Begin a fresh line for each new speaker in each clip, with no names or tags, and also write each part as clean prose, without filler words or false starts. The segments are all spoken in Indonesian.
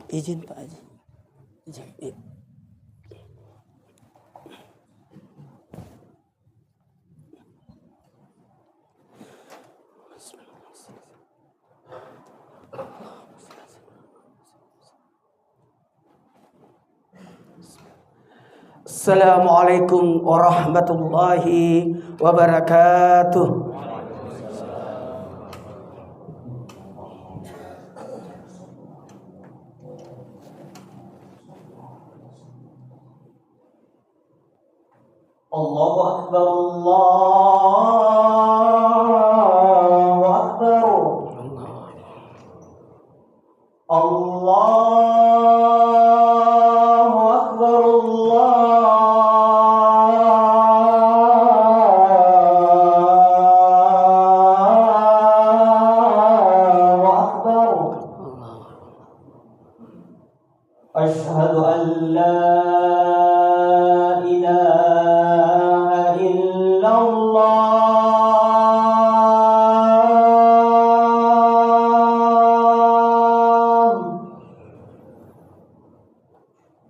Izin Pak Haji. Izin. Iya. Assalamualaikum warahmatullahi wabarakatuh. Allahu Akbar, Allahu Akbar, Allahu Akbar, Allahu Akbar. Asyhadu an la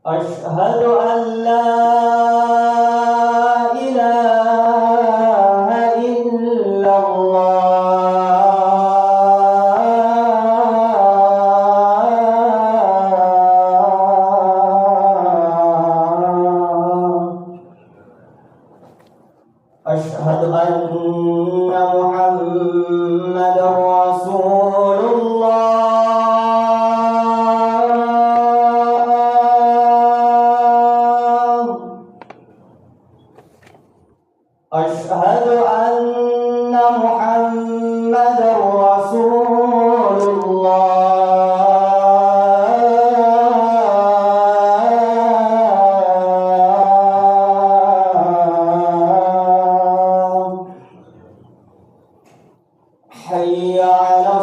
أشهد أن لا إله إلا الله أشهد أن محمدا رسول الله أشهد أن محمدا رسول الله حي على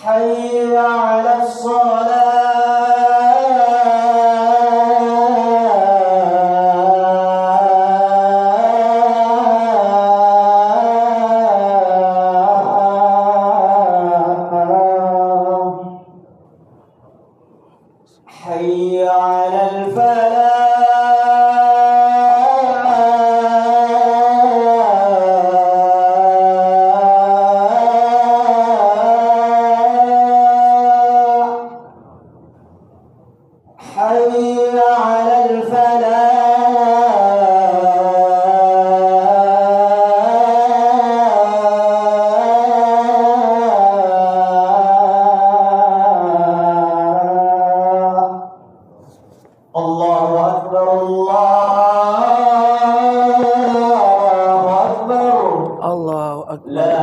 حي على الصلاة حي على حي على الفلاح الله أكبر الله أكبر الله أكبر لا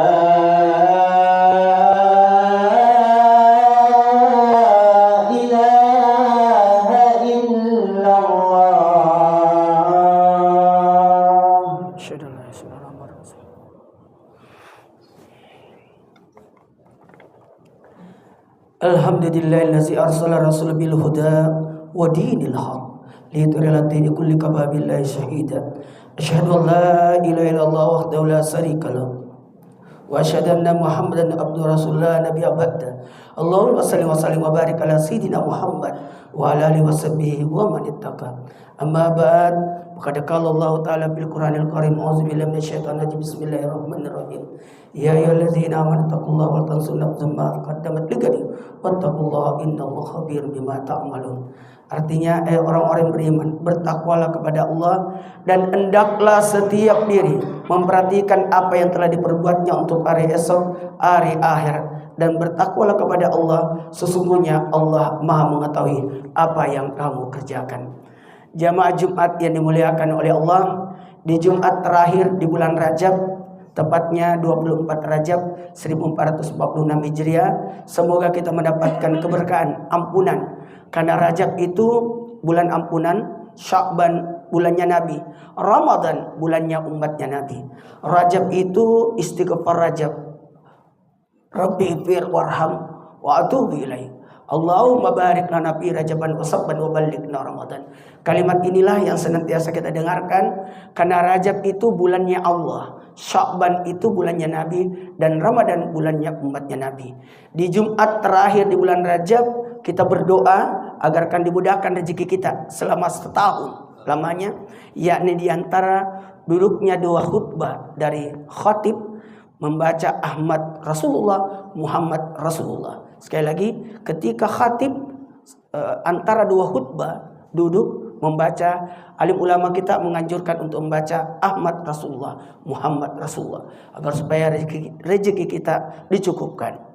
Alhamdulillahillazi arsala rasul bil huda wa dinil haq liyudhhirahu 'ala dini kulli kafa billahi syahida. Asyhadu an la ilaha illallah wahdahu la syarika lahu wa asyhadu anna Muhammadan abduhu rasulullah nabiyya ba'da. Allahumma shalli wa sallim wa barik ala sayidina Muhammad wa ala alihi washabbihi wa man ittaqa. Amma ba'd. Faqad qala Allah ta'ala bil Qur'anil Karim a'udzu billahi minasyaitonir rajim bismillahirrahmanirrahim. Ya ayyuhallazina amanu taqullaha wa tanzur nafsum ma qaddamat lighadin wattaqullaha innallaha khabirum bima ta'malun. Artinya orang-orang beriman, bertakwalah kepada Allah dan hendaklah setiap diri memperhatikan apa yang telah diperbuatnya untuk hari esok, hari akhirat, dan bertakwalah kepada Allah, sesungguhnya Allah Maha mengetahui apa yang kamu kerjakan. Jamaah Jumat yang dimuliakan oleh Allah, di Jumat terakhir di bulan Rajab, tepatnya 24 Rajab 1446 Hijriah, semoga kita mendapatkan keberkahan, ampunan. Karena Rajab itu bulan ampunan, Sya'ban bulannya Nabi, Ramadan bulannya umatnya Nabi. Rajab itu istighfar Rajab, Rabbi fir warham wa atubu ilaih. Allahumma barik lana fi Rajaban wa Sabban wa ballighna Ramadan. Kalimat inilah yang senantiasa kita dengarkan karena Rajab itu bulannya Allah, Sya'ban itu bulannya Nabi, dan Ramadan bulannya umatnya Nabi. Di Jumat terakhir di bulan Rajab kita berdoa agarkan dimudahkan rezeki kita selama setahun lamanya, yakni di antara duduknya dua khutbah dari khatib membaca Ahmad Rasulullah, Muhammad Rasulullah. Sekali lagi, ketika khatib antara dua khutbah duduk membaca, alim ulama kita menganjurkan untuk membaca Ahmad Rasulullah, Muhammad Rasulullah, agar supaya rezeki kita dicukupkan.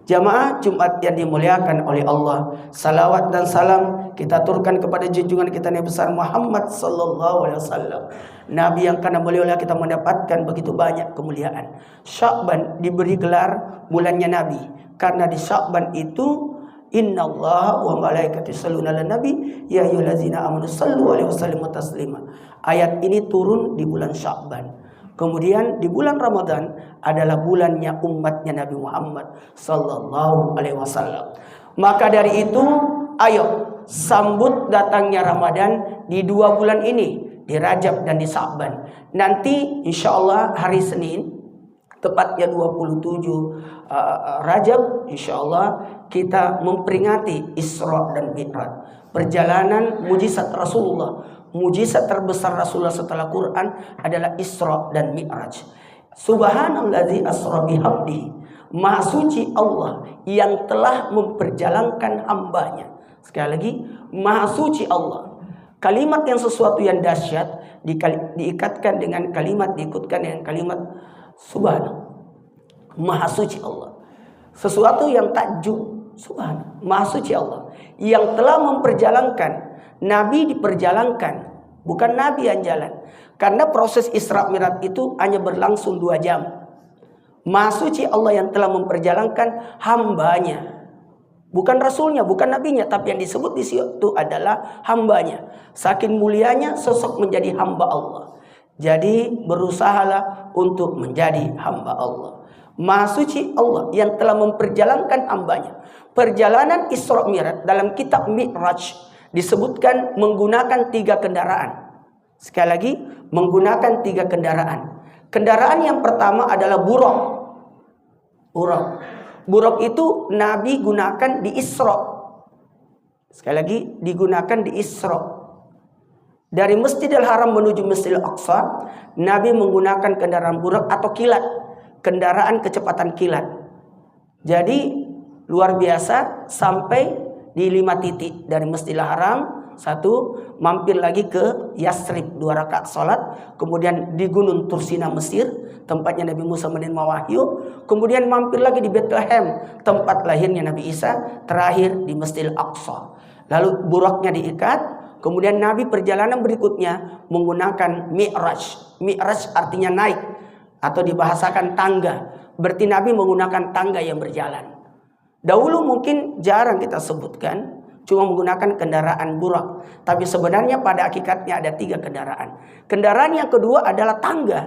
Jamaah Jumat yang dimuliakan oleh Allah, salawat dan salam kita aturkan kepada junjungan kita Nabi besar Muhammad sallallahu alaihi wasallam. Nabi yang karena beliau kita mendapatkan begitu banyak kemuliaan. Sya'ban diberi gelar bulannya Nabi karena di Sya'ban itu innallaha wa malaikatahu yusholluna 'alan nabi ya ayyuhallazina amanu shallu 'alaihi wasallimu taslima. Ayat ini turun di bulan Sya'ban. Kemudian di bulan Ramadan adalah bulannya umatnya Nabi Muhammad sallallahu alaihi wasallam. Maka dari itu, ayo sambut datangnya Ramadan di dua bulan ini, di Rajab dan di Sya'ban. Nanti insya Allah hari Senin, tepatnya 27 Rajab, insya Allah kita memperingati Isra dan Mi'raj, perjalanan mujizat Rasulullah. Mujizat terbesar Rasulullah setelah Quran adalah Isra dan Mi'raj. Subhanallazi asra bihabdihi, maha suci Allah yang telah memperjalankan hambanya. Sekali lagi, maha suci Allah. Kalimat yang sesuatu yang dahsyat diikatkan dengan kalimat, diikutkan dengan kalimat subhanallah, maha suci Allah. Sesuatu yang takjub, subhanallah, maha suci Allah yang telah memperjalankan. Nabi diperjalankan, bukan Nabi yang jalan. Karena proses Isra Mi'raj itu hanya berlangsung 2 jam. Maha suci Allah yang telah memperjalankan hambanya, bukan rasulnya, bukan nabinya, tapi yang disebut di situ adalah hambanya. Saking mulianya sosok menjadi hamba Allah. Jadi berusahalah untuk menjadi hamba Allah. Maha suci Allah yang telah memperjalankan hambanya. Perjalanan Isra Mi'raj dalam kitab Mi'raj disebutkan menggunakan 3 kendaraan. Sekali lagi, menggunakan 3 kendaraan. Kendaraan yang pertama adalah buraq. Buraq itu Nabi gunakan di Isra. Sekali lagi, digunakan di Isra. Dari Masjidil Haram menuju Masjidil Aqsa, Nabi menggunakan kendaraan buraq atau kilat, kendaraan kecepatan kilat. Jadi luar biasa, sampai di 5 titik dari Masjidil Haram. 1, mampir lagi ke Yasrib 2 rakaat salat, kemudian di Gunung Tursina Mesir tempatnya Nabi Musa menerima wahyu, kemudian mampir lagi di Bethlehem tempat lahirnya Nabi Isa, terakhir di Masjidil Aqsa. Lalu buraknya diikat, kemudian Nabi perjalanan berikutnya menggunakan Mi'raj. Mi'raj artinya naik atau dibahasakan tangga, berarti Nabi menggunakan tangga yang berjalan. Dahulu mungkin jarang kita sebutkan, cuma menggunakan kendaraan burak. Tapi sebenarnya pada hakikatnya ada 3 kendaraan. Kendaraan yang kedua adalah tangga.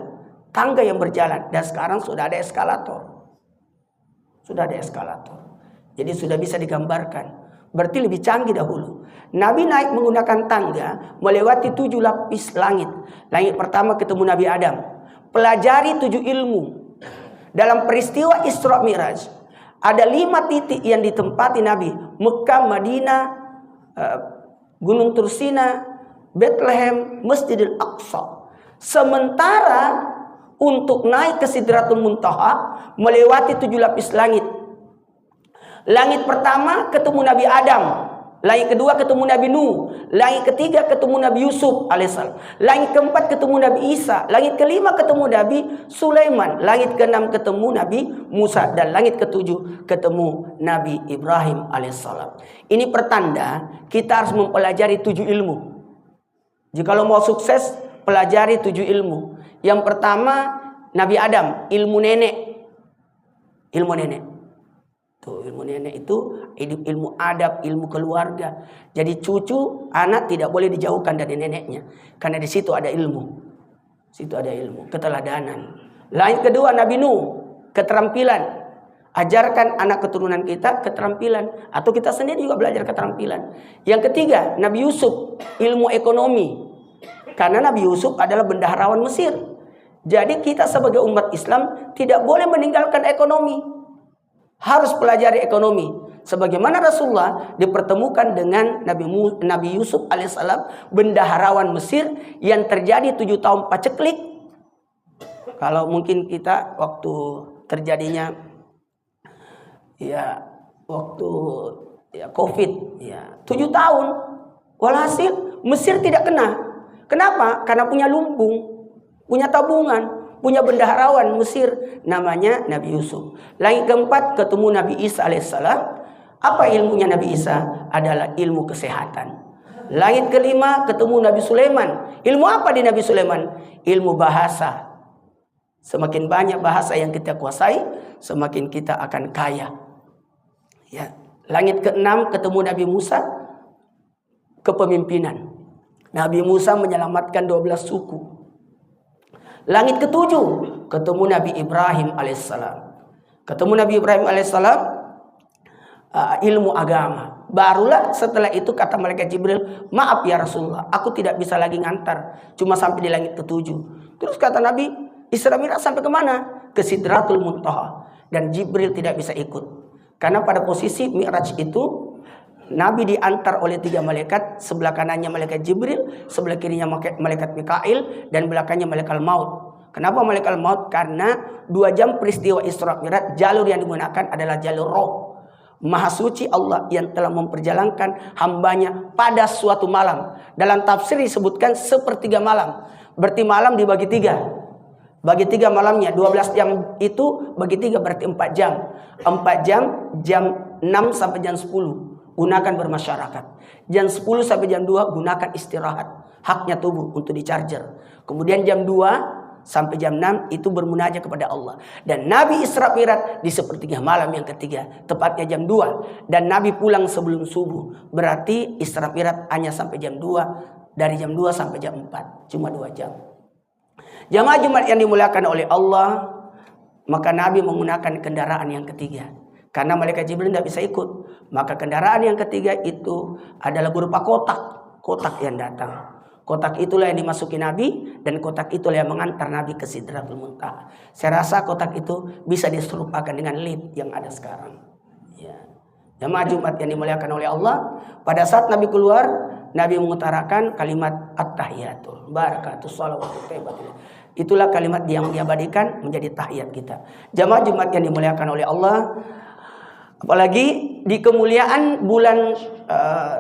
Tangga yang berjalan. Dan sekarang sudah ada eskalator. Jadi sudah bisa digambarkan. Berarti lebih canggih dahulu. Nabi naik menggunakan tangga, melewati 7 lapis langit. Langit pertama ketemu Nabi Adam. Pelajari 7 ilmu. Dalam peristiwa Isra Mi'raj, ada 5 titik yang ditempati Nabi. Mekah, Madinah, Gunung Tursina, Bethlehem, Masjidil Aqsa. Sementara untuk naik ke Sidratul Muntaha melewati 7 lapis langit. Langit pertama ketemu Nabi Adam. Langit kedua ketemu Nabi Nuh. Langit ketiga ketemu Nabi Yusuf alaihissalam. Langit keempat ketemu Nabi Isa. Langit kelima ketemu Nabi Sulaiman. Langit keenam ketemu Nabi Musa. Dan langit ketujuh ketemu Nabi Ibrahim alaihissalam. Ini pertanda kita harus mempelajari 7 ilmu. Jikalau mau sukses, pelajari 7 ilmu. Yang pertama Nabi Adam, ilmu nenek. Ilmu nenek itu ilmu adab, ilmu keluarga. Jadi cucu, anak tidak boleh dijauhkan dari neneknya, karena di situ ada ilmu. Keteladanan. Lain kedua Nabi Nuh, keterampilan.
Ajarkan anak keturunan kita keterampilan, atau kita sendiri juga belajar keterampilan. Yang ketiga, Nabi Yusuf, ilmu ekonomi. Karena Nabi Yusuf adalah bendaharawan Mesir. Jadi kita sebagai umat Islam tidak boleh meninggalkan ekonomi. Harus pelajari ekonomi. Sebagaimana Rasulullah dipertemukan dengan Nabi Yusuf alaihissalam, bendaharawan Mesir, yang terjadi 7 tahun paceklik. Kalau mungkin kita waktu terjadinya waktu COVID 7 tahun, walhasil Mesir tidak kena. Kenapa? Karena punya lumbung, punya tabungan, punya bendaharawan Mesir namanya Nabi Yusuf. Langit keempat ketemu Nabi Isa alaihissalam. Apa ilmunya Nabi Isa? Adalah ilmu kesehatan. Langit kelima ketemu Nabi Sulaiman. Ilmu apa di Nabi Sulaiman? Ilmu bahasa. Semakin banyak bahasa yang kita kuasai, semakin kita akan kaya. Ya. Langit keenam ketemu Nabi Musa, kepemimpinan. Nabi Musa menyelamatkan 12 suku. Langit ketujuh ketemu Nabi Ibrahim alaihissalam. Ketemu Nabi Ibrahim alaihissalam, ilmu agama. Barulah setelah itu kata malaikat Jibril, maaf ya Rasulullah, aku tidak bisa lagi ngantar, cuma sampai di langit ketujuh. Terus kata Nabi, Isra Mi'raj sampai kemana? Ke Sidratul Muntaha. Dan Jibril tidak bisa ikut. Karena pada posisi Mi'raj itu, Nabi diantar oleh 3 malaikat. Sebelah kanannya malaikat Jibril, sebelah kirinya malaikat Mikail, dan belakangnya malaikat maut. Kenapa malaikat maut? Karena 2 jam peristiwa Isra Mi'raj, jalur yang digunakan adalah jalur roh. Maha suci Allah yang telah memperjalankan hambanya pada suatu malam. Dalam tafsir disebutkan sepertiga malam. Berarti malam dibagi 3. Bagi 3 malamnya, 12 jam itu bagi 3 berarti 4 jam. 4 jam, jam 6 sampai jam 10 gunakan bermasyarakat. Jam 10 sampai jam 2 gunakan istirahat. Haknya tubuh untuk di-charger. Kemudian jam 2 sampai jam 6 itu bermunajat kepada Allah. Dan Nabi Isra Mi'raj di sepertiga malam yang ketiga, tepatnya jam 2. Dan Nabi pulang sebelum subuh. Berarti Isra Mi'raj hanya sampai jam 2. Dari jam 2 sampai jam 4. Cuma 2 jam. Jamaah Jumat yang dimuliakan oleh Allah, maka Nabi menggunakan kendaraan yang ketiga. Karena malaikat Jibril tidak bisa ikut. Maka kendaraan yang ketiga itu adalah berupa kotak. Kotak yang datang. Kotak itulah yang dimasuki Nabi. Dan kotak itulah yang mengantar Nabi ke Sidratul Muntaha. Saya rasa kotak itu bisa diserupakan dengan lift yang ada sekarang. Ya. Jamaah Jumat yang dimuliakan oleh Allah, pada saat Nabi keluar, Nabi mengutarakan kalimat at-tahiyatul barakatuh shalawatu thayyibatul. Itulah kalimat yang diabadikan menjadi tahiyat kita. Jamaah Jumat yang dimuliakan oleh Allah, apalagi di kemuliaan bulan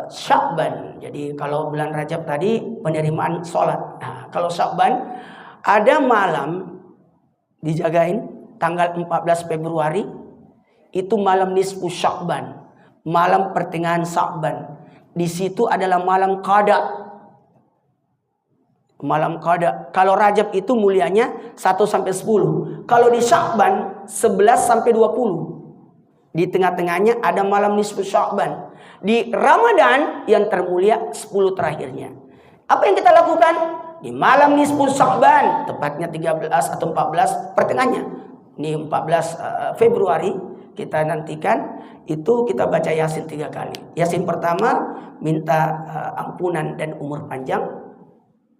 Sya'ban. Jadi kalau bulan Rajab tadi penerimaan sholat. Nah, kalau Sya'ban ada malam dijagain tanggal 14 Februari itu malam nisfu Sya'ban, malam pertengahan Sya'ban. Di situ adalah malam qada. Malam qada. Kalau Rajab itu mulianya 1 sampai 10. Kalau di Sya'ban 11 sampai 20. Di tengah-tengahnya ada malam nisfu Sya'ban. Di Ramadan yang termulia 10 terakhirnya. Apa yang kita lakukan? Di malam nisfu Sya'ban, tepatnya 13 atau 14 pertengahannya. Ini 14 Februari kita nantikan, itu kita baca Yasin 3 kali. Yasin pertama minta ampunan dan umur panjang.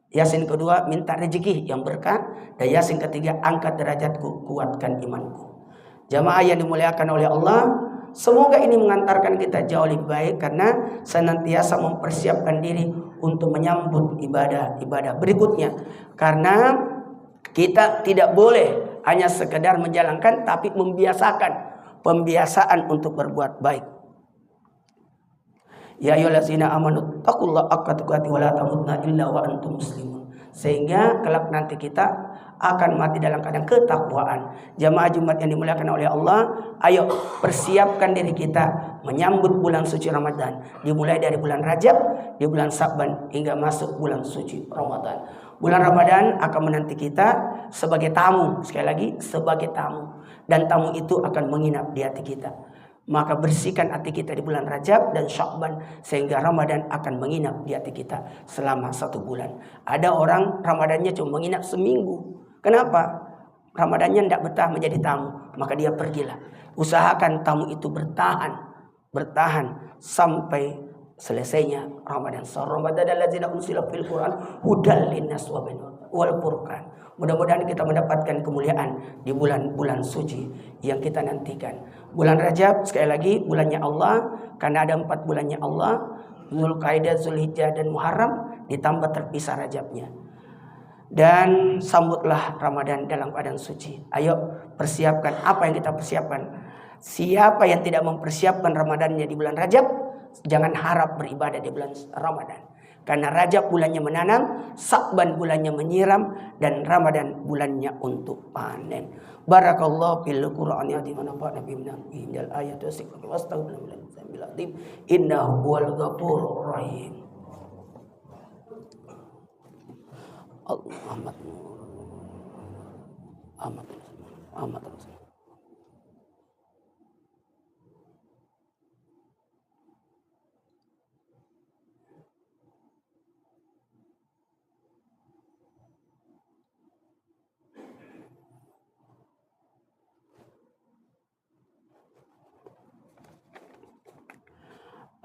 Yasin kedua minta rezeki yang berkah. Dan Yasin ketiga angkat derajatku, kuatkan imanku. Jamaah yang dimuliakan oleh Allah, semoga ini mengantarkan kita jauh lebih baik. Karena senantiasa mempersiapkan diri untuk menyambut ibadah-ibadah berikutnya. Karena kita tidak boleh hanya sekedar menjalankan, tapi membiasakan. Pembiasaan untuk berbuat baik. Ya ayyuhallazina amanu taqullaha haqqa tuqatih wa la tamutunna illa wa antum muslimun. Sehingga kelak nanti kita akan mati dalam keadaan ketakwaan. Jamaah Jumat yang dimuliakan oleh Allah, ayo persiapkan diri kita menyambut bulan suci Ramadan. Dimulai dari bulan Rajab, di bulan Sya'ban hingga masuk bulan suci Ramadan. Bulan Ramadan akan menanti kita sebagai tamu, sekali lagi sebagai tamu. Dan tamu itu akan menginap di hati kita. Maka bersihkan hati kita di bulan Rajab dan Sya'ban, sehingga Ramadan akan menginap di hati kita selama 1 bulan. Ada orang Ramadannya cuma menginap seminggu. Kenapa? Ramadannya tidak betah menjadi tamu, maka dia pergilah. Usahakan tamu itu bertahan sampai selesainya Ramadan. Ramadan alladzina unsila fil Qur'an hudal linnas wal furqan. Mudah-mudahan kita mendapatkan kemuliaan di bulan-bulan suci yang kita nantikan. Bulan Rajab sekali lagi bulannya Allah, karena ada 4 bulannya Allah, Zulqa'dah, Zulhijjah dan Muharram, ditambah terpisah Rajabnya. Dan sambutlah Ramadan dalam keadaan suci. Ayo persiapkan apa yang kita persiapkan. Siapa yang tidak mempersiapkan Ramadannya di bulan Rajab, jangan harap beribadah di bulan Ramadan. Karena Rajab bulannya menanam, Sa'ban bulannya menyiram, dan Ramadan bulannya untuk panen. Barakallahu fil Qur'ani azim wa nafa'ana bihi minal ayati wa astaghfirullahaladzim innahu huwal ghafurur rahim. Ahmad.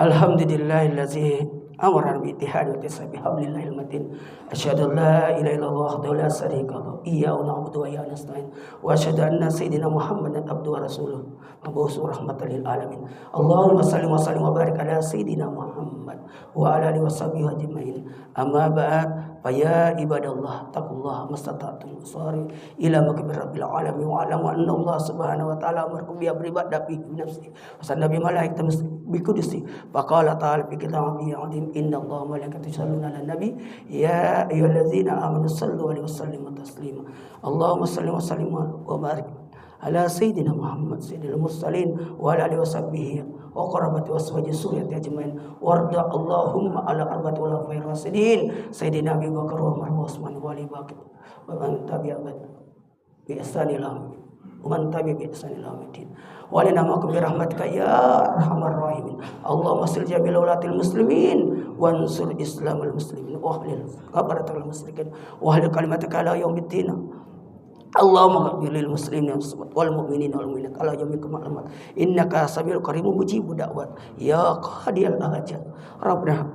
Alhamdulillahillazi amara bi ittihadi wa tisbi hablillahil matin. Asyhadu an la ilaha illallah wahdahu la syarika lahu iyyahu na'budu wa iyyahu nasta'in. Wa asyhadu anna sayyidina Muhammadan abduhu wa rasuluh mab'uutsun rahmatan lil alamin. Allahumma shalli wa sallim wa barik ala sayyidina Muhammad wa ala alihi washabihi ajmain. Amma ba'd, fa ya ibadallah taqullaha mastata'tum sari ila makbir rabbil alamin wa alamu anna Allah subhanahu wa ta'ala amarakum bi ibadah fi nafsi wa sannabi malaikatu bi qudsi. Faqala ta'ala fi kitabihi azim innallaha wa malaikatahu yusholluna 'alan nabi ya ayyuhallazina amanu shallu 'alaihi wa sallimu taslima. Allahumma shalli wa sallim wa barik ala sayyidina Muhammad sayyidil mursalin wa ala alihi washabbihi wa qarabati waswaji suriyati ajmain. Warda Allahumma ala arba'ati ulafa'ir rasidin sayyidina Abi Bakar wa Umar wa Utsman wa Ali Bakir wa man tabi'a bi ihsanil amin. Wa lana makum bi rahmatika ya arhamar rahimin. Allahumma sil jamil ulatil muslimin wa ansur islamal muslimin wa ahlil qabaratal musyrikin wa ahlil kalimataka la yaumiddin. Allahumma ghfir lil muslimin wal mu'minin wal mu'minat ala jami'il ma'lumat innaka samiul qariibun mujibud da'wat ya qadiyal hajat rabbana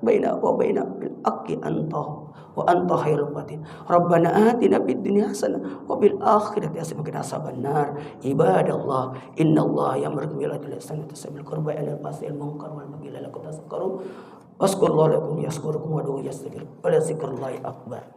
baina wa baina bil haqqi anta khairul fatin. Rabbana atina fid dunya hasanah wa fil akhirati hasanah wa qina adzabannar. Ibadallah innallaha ya'muru bil adli wal ihsani wa ita'i dzil qurba wa yanha 'anil munkar wal baghi la'allakum tadhakkarun. Wasqurullaha lakum yaskurukum wa du'u yastaghfir wa la dzikrullahi akbar.